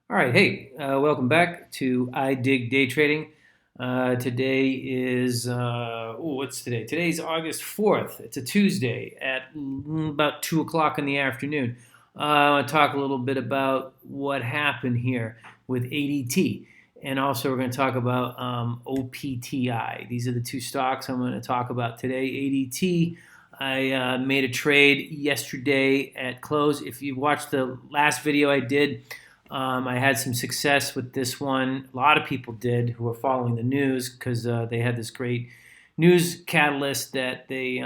All right, hey, welcome back to I Dig Day Trading. Today is, what's today? Today's August 4th. It's a Tuesday at about 2 o'clock in the afternoon. I want to talk a little bit about what happened here with ADT. And also, we're going to talk about OPTI. These are the two stocks I'm going to talk about today. ADT, I made a trade yesterday at close. If you watched the last video I did, I had some success with this one. A lot of people did who are following the news because they had this great news catalyst that they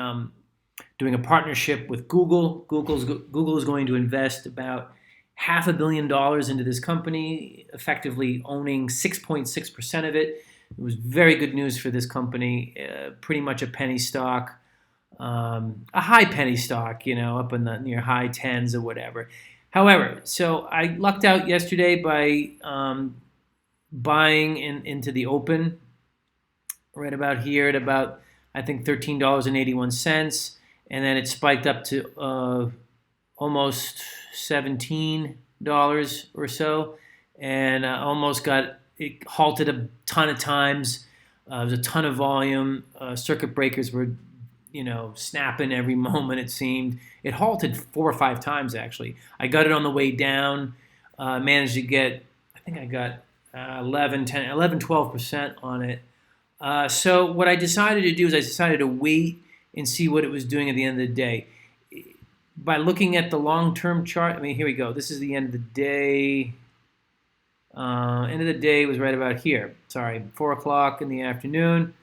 doing a partnership with Google. Google is going to invest about $500 million into this company, effectively owning 6.6% of it. It was very good news for this company. Pretty much a penny stock, a high penny stock, up in the near high tens or whatever. However, so I lucked out yesterday by buying into the open right about here at about, I think, $13.81. And then it spiked up to almost $17 or so. And almost it halted a ton of times. There was a ton of volume. Circuit breakers were snapping every moment, it seemed. It halted 4 or 5 times, actually. I got it on the way down, managed to get, I think I got 12% on it. So what I decided to do is I decided to wait and see what it was doing at the end of the day. By looking at the long-term chart, I mean, here we go. This is the end of the day. End of the day was right about here. Sorry, 4 o'clock in the afternoon.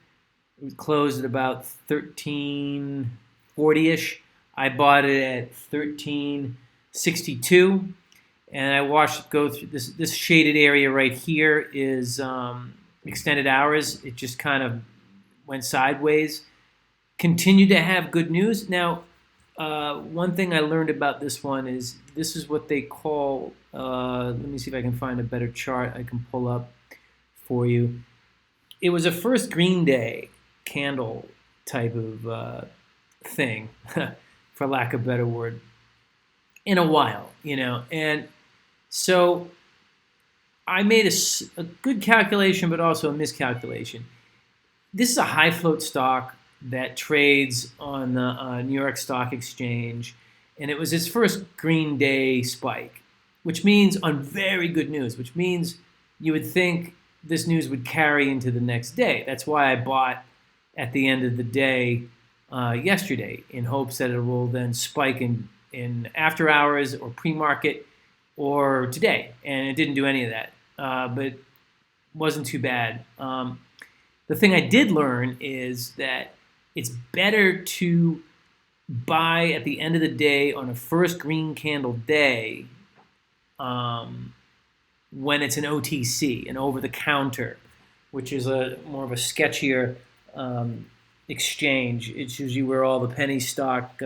It closed at about 1340-ish. I bought it at 1362, and I watched it go through this shaded area right here is extended hours. It just kind of went sideways. Continued to have good news. Now, one thing I learned about this one is this is what they call, let me see if I can find a better chart I can pull up for you. It was a first green day candle type of thing, for lack of a better word, in a while, And so I made a good calculation, but also a miscalculation. This is a high float stock that trades on the New York Stock Exchange, and it was its first green day spike, which means on very good news, which means you would think this news would carry into the next day. That's why I bought at the end of the day yesterday in hopes that it will then spike in after hours or pre-market or today. And it didn't do any of that, but wasn't too bad. The thing I did learn is that it's better to buy at the end of the day on a first green candle day when it's an OTC, an over-the-counter, which is more of a sketchier exchange. It's usually where all the penny stock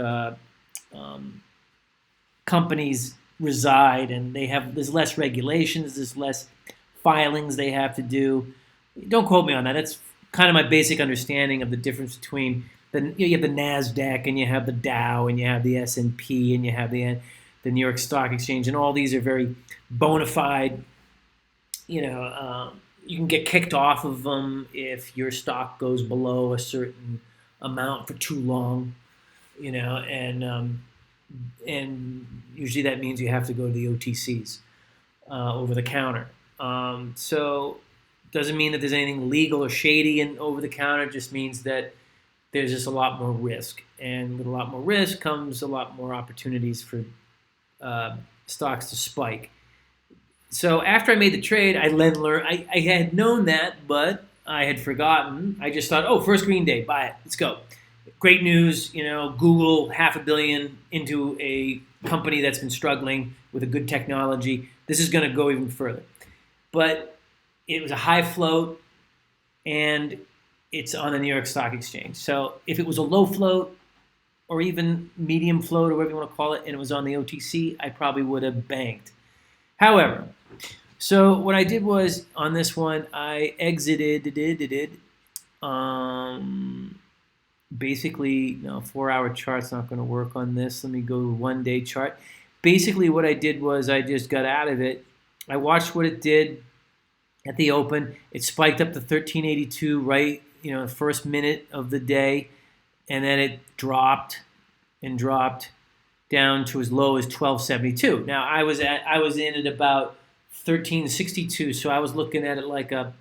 companies reside, and there's less regulations, there's less filings they have to do. Don't quote me on that. That's kind of my basic understanding of the difference between you have the NASDAQ and you have the Dow and you have the S&P and you have the New York Stock Exchange, and all these are very bona fide. You can get kicked off of them if your stock goes below a certain amount for too long, and usually that means you have to go to the OTCs, over the counter. So doesn't mean that there's anything legal or shady in over the counter. It just means that there's just a lot more risk, and with a lot more risk comes a lot more opportunities for stocks to spike. So after I made the trade, I then learned. I had known that, but I had forgotten. I just thought, oh, first green day, buy it. Let's go. Great news. Google $500 million into a company that's been struggling with a good technology. This is going to go even further. But it was a high float, and it's on the New York Stock Exchange. So if it was a low float or even medium float or whatever you want to call it, and it was on the OTC, I probably would have banked. However, so what I did was on this one, I exited. Basically, no, 4-hour chart's not going to work on this. Let me go to 1-day chart. Basically, what I did was I just got out of it I watched what it did at the open. It spiked up to 1382 right, first minute of the day, and then it dropped and dropped down to as low as 1272. Now I was in at about 1362, so I was looking at it like a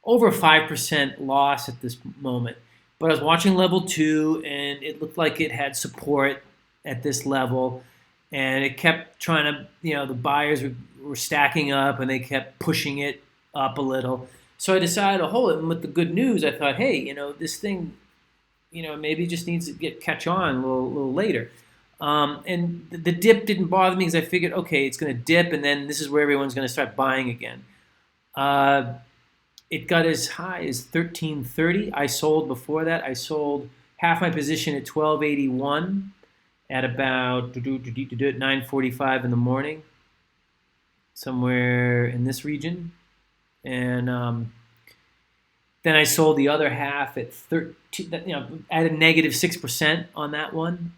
over 5% loss at this moment. But I was watching level 2, and it looked like it had support at this level, and it kept trying to, the buyers were stacking up, and they kept pushing it up a little. So I decided to hold it, and with the good news, I thought, hey, this thing, maybe it just needs to catch on a little later. And the dip didn't bother me because I figured, okay, it's going to dip, and then this is where everyone's going to start buying again. It got as high as 1330. I sold before that. I sold half my position at 1281 at about 9:45 in the morning, somewhere in this region, and then I sold the other half at 13. At a negative 6% on that one.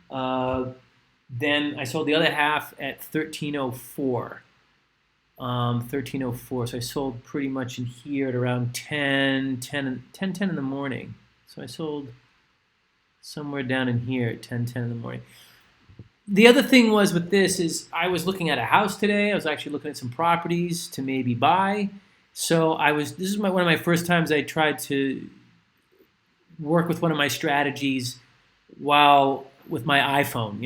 Then I sold the other half at 1304. 1304. So I sold pretty much in here at around 10 in the morning. So I sold somewhere down in here at 10 in the morning. The other thing was with this is I was looking at a house today. I was actually looking at some properties to maybe buy. So this is one of my first times I tried to work with one of my strategies while with my iPhone,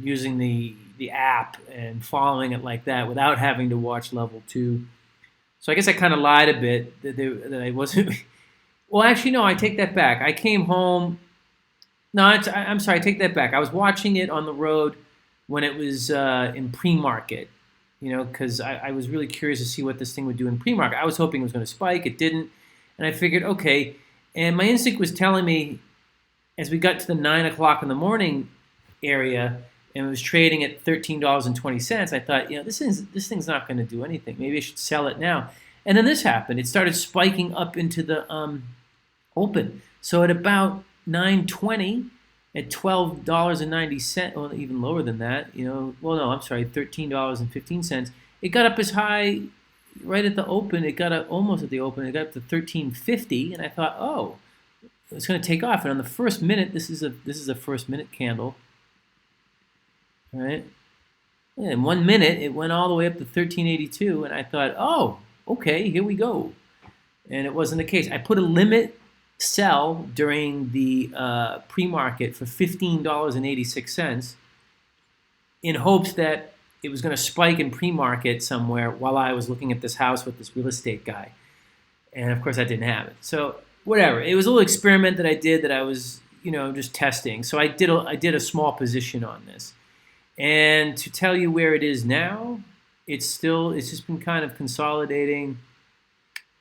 using the app and following it like that without having to watch level 2. So I guess I kind of lied a bit that I wasn't. Well, actually, no, I take that back. I came home. No, I'm sorry, I take that back. I was watching it on the road when it was in pre-market, because I was really curious to see what this thing would do in pre-market. I was hoping it was going to spike. It didn't. And I figured, okay. And my instinct was telling me, as we got to the 9 o'clock in the morning area, and it was trading at $13.20, I thought, this thing's not going to do anything. Maybe I should sell it now. And then this happened. It started spiking up into the open. So at about 9:20, at $12.90, well, even lower than that, well, no, I'm sorry, $13.15. It got up as high right at the open. It got up almost at the open. It got up to $13.50, and I thought, oh, it's going to take off. And on the first minute, this is a first minute candle. All right. And in 1 minute, it went all the way up to 1382, and I thought, oh, okay, here we go. And it wasn't the case. I put a limit sell during the pre-market for $15.86 in hopes that it was going to spike in pre-market somewhere while I was looking at this house with this real estate guy. And, of course, that didn't happen. So whatever. It was a little experiment that I did that I was, just testing. So I did a small position on this. And to tell you where it is now, it's just been kind of consolidating.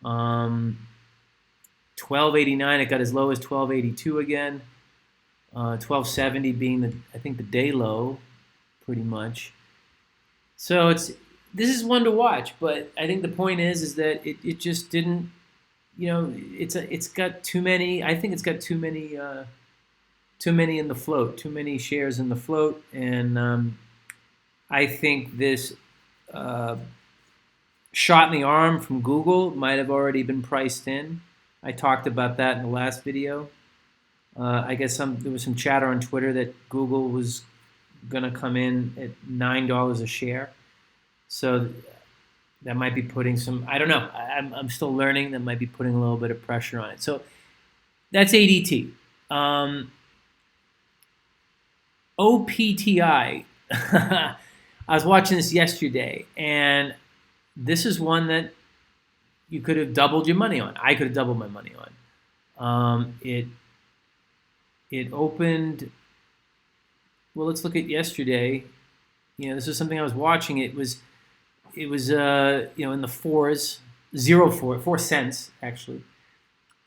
1289, it got as low as 1282 again. 1270 being I think the day low, pretty much. So this is one to watch, but I think the point is that it just didn't, it's got too many. I think it's got too many in the float, too many shares in the float, and I think this shot in the arm from Google might have already been priced in. I talked about that in the last video. I guess there was some chatter on Twitter that Google was going to come in at $9 a share. So that might be putting some, I don't know, I'm still learning, that might be putting a little bit of pressure on it. So that's ADT. OPTI. I was watching this yesterday, and this is one that you could have doubled your money on. I could have doubled my money on. It opened. Well, let's look at yesterday. This is something I was watching. It was in the 4 cents actually,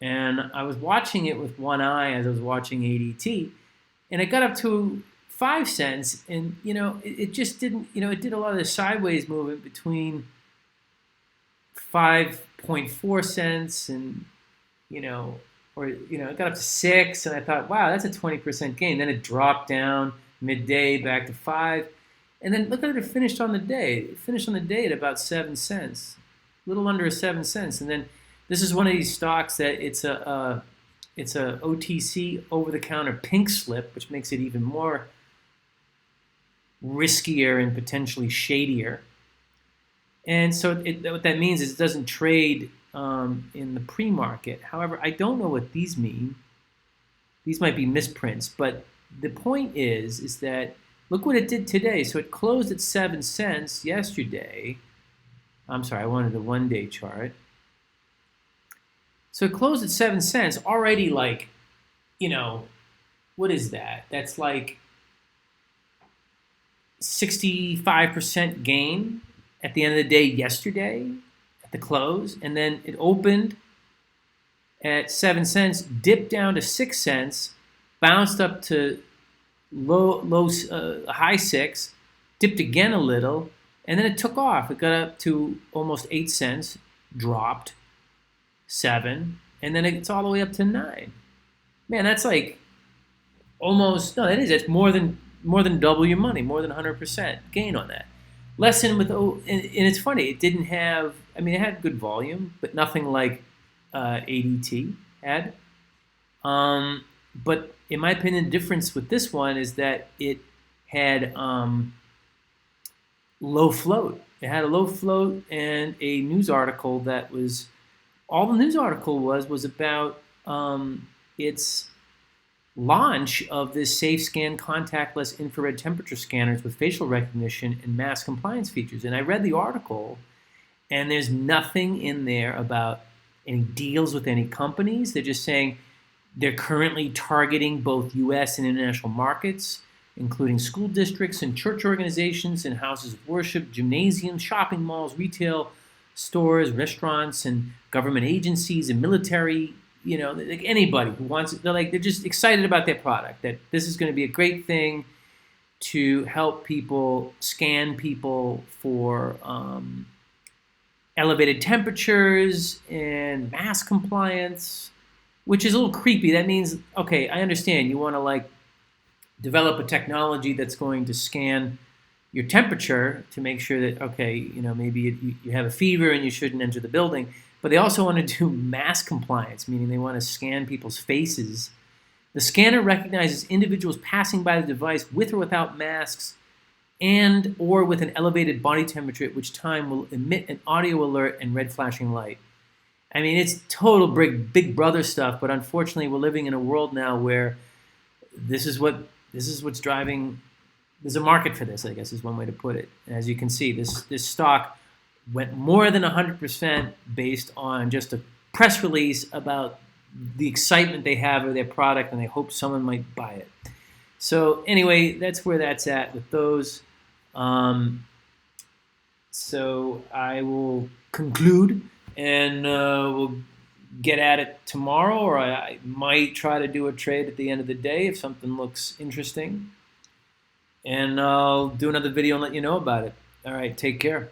and I was watching it with one eye as I was watching ADT, and it got up to 5 cents, and it just didn't. It did a lot of the sideways movement between 5.4 cents and it got up to 6, and I thought, wow, that's a 20% gain. Then it dropped down midday back to 5, And then look at it finished on the day. It finished on the day at about 7 cents, a little under 7 cents. And then this is one of these stocks that it's a OTC, over-the-counter pink slip, which makes it even more riskier and potentially shadier. And so what that means is it doesn't trade in the pre-market. However, I don't know what these mean. These might be misprints, but the point is that look what it did today. So it closed at 7 cents yesterday. I'm sorry, I wanted a one-day chart. So it closed at 7 cents, already like, what is that? That's like 65% gain at the end of the day yesterday at the close. And then it opened at 7 cents, dipped down to 6 cents, bounced up to high 6, dipped again a little, and then it took off. It got up to almost 8 cents, dropped 7, and then it's all the way up to 9. Man, that's like almost, no, that is, that's more than double your money, more than 100% gain on that. Lesson with, and it's funny, it didn't have, it had good volume, but nothing like ADT had. But in my opinion, the difference with this one is that it had low float. It had a low float and a news article that was, all the news article was about its launch of this SafeScan contactless infrared temperature scanners with facial recognition and mass compliance features. And I read the article, and there's nothing in there about any deals with any companies. They're just saying they're currently targeting both U.S. and international markets, including school districts and church organizations and houses of worship, gymnasiums, shopping malls, retail stores, restaurants, and government agencies and military, like anybody who wants it. They're just excited about their product, that this is going to be a great thing to help people scan people for elevated temperatures and mass compliance, which is a little creepy. That means, okay, I understand you want to develop a technology that's going to scan your temperature to make sure that, okay, maybe you have a fever and you shouldn't enter the building. But they also want to do mass compliance, meaning they want to scan people's faces. The scanner recognizes individuals passing by the device with or without masks and or with an elevated body temperature, at which time will emit an audio alert and red flashing light. It's total big brother stuff, but unfortunately we're living in a world now where this is what's driving. There's a market for this, I guess is one way to put it. And as you can see, this stock went more than 100% based on just a press release about the excitement they have of their product, and they hope someone might buy it. So anyway, that's where that's at with those. So I will conclude, and we'll get at it tomorrow, or I might try to do a trade at the end of the day if something looks interesting. And I'll do another video and let you know about it. All right, take care.